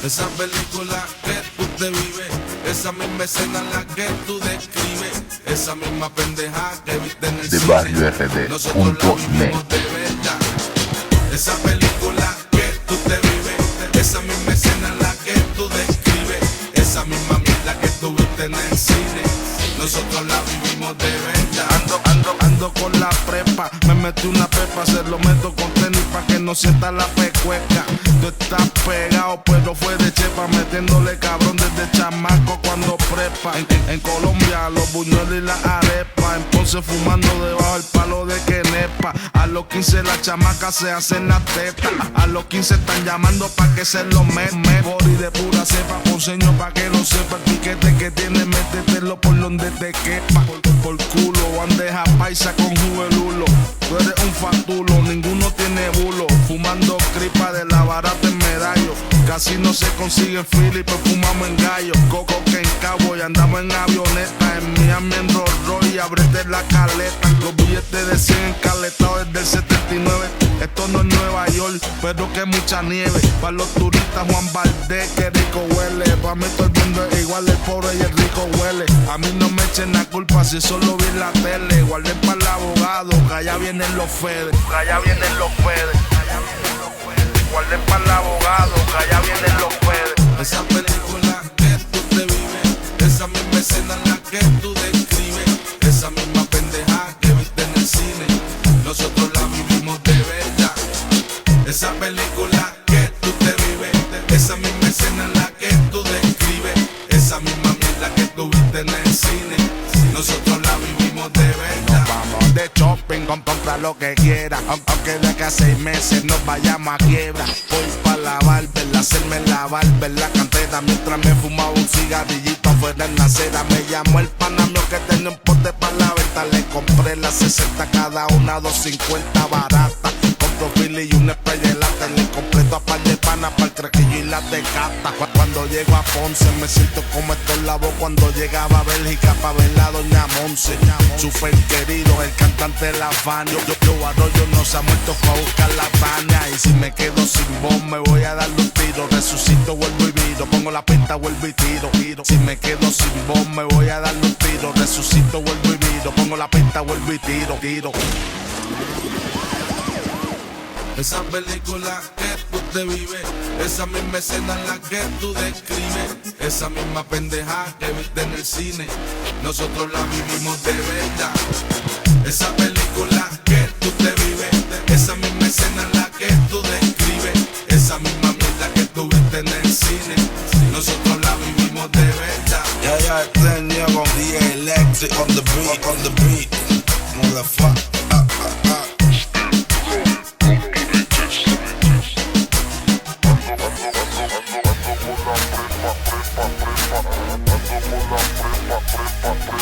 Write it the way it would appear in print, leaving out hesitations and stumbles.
Esa película que tú te vives, esa misma escena en la que tú describes, esa misma pendeja que viste en el de cine, barriord.net. nosotros la vivimos de verdad. Esa película que tú te vives, esa misma escena en la que tú describes, esa misma mierda que tú viste en el cine, nosotros la vivimos de verdad. Ando con la prepa, me metí una pepa, se lo meto con tenis pa' que no sienta la pecueca. Tú estás pegado, pero fue de chepa, metiéndole cabrón desde chamaco cuando prepa. En Colombia, los buñuelos y la arepa, en Ponce fumando debajo del palo de Kenepa. A los 15 las chamacas se hacen las tetas, a los 15 están llamando pa' que se lo body de pura cepa, ponceño pa' que lo sepa. El piquete que tiene, métetelo por donde te quepa. Por culo, bandeja paisa con jugo de lulo. Tú eres un fatulo, ninguno tiene bulo. Fumando cripa de la barata en medallo. Casi no se consigue en Philly, pero fumamos en gallo. Coco que en Cabo y andamos en avioneta. En Miami en Rolls Royce, ábrete la caleta. Los billetes de 100 encaletados desde el 79. Esto no es Nueva York, pero que mucha nieve. Para los turistas Juan Valdez, que rico huele. Para mí todo el mundo es igual, el pobre y el rico huele. A mí no me echen la culpa si solo vi en la tele. Guardé para el abogado, que allá vienen los fedes. Que allá vienen los fedes. Guardé para el abogado, que allá vienen los fedes. Esa película que tú te vives, esa misma escena en la que tú describes, esa misma pendeja que viste en el cine, nosotros la vivimos de verdad. Esa película que tú te vives, esa misma escena en la que tú describes, esa misma mierda que tú viste en el cine, nosotros la vivimos de verdad. Nos vamos de shopping, compra lo que quiera, aunque de acá a 6 meses nos vayamos a quiebra. Voy pa' la barber, hacerme la barber, la cantera, mientras me fumaba un cigarrillito afuera en la acera. Me llamó el pana mío que tenía un pote pa' la venta, le compré las 60 cada una, 2.50 barata. Compro Philly y un spray de lata, y le compré toda par de pana pa' el craquillo y la tecata. Cuando llego a Ponce me siento como Héctor Lavoe cuando llegaba a Bélgica pa' ver la doña Monse. Super querido, el cantante de La Fania. Yo Arroyo no se ha muerto pa' buscar la Tania. Y si me quedo sin voz me voy a dar un tiro. Resucito, vuelvo y viro, pongo la pinta, vuelvo y tiro. Si me quedo sin voz me voy a dar un tiro. Resucito, vuelvo y viro, pongo la pinta, vuelvo y tiro. Esa película que tú te vives, esa misma escena en la que tú describes, esa misma pendeja que viste en el cine, nosotros la vivimos de verdad. Esa película que tú te vives, esa misma escena en la que tú describes, esa misma mierda que tú viste en el cine, nosotros la vivimos de verdad. Ya, tenía con DJ Electric on the beat, motherfucker. Ando con la prepa.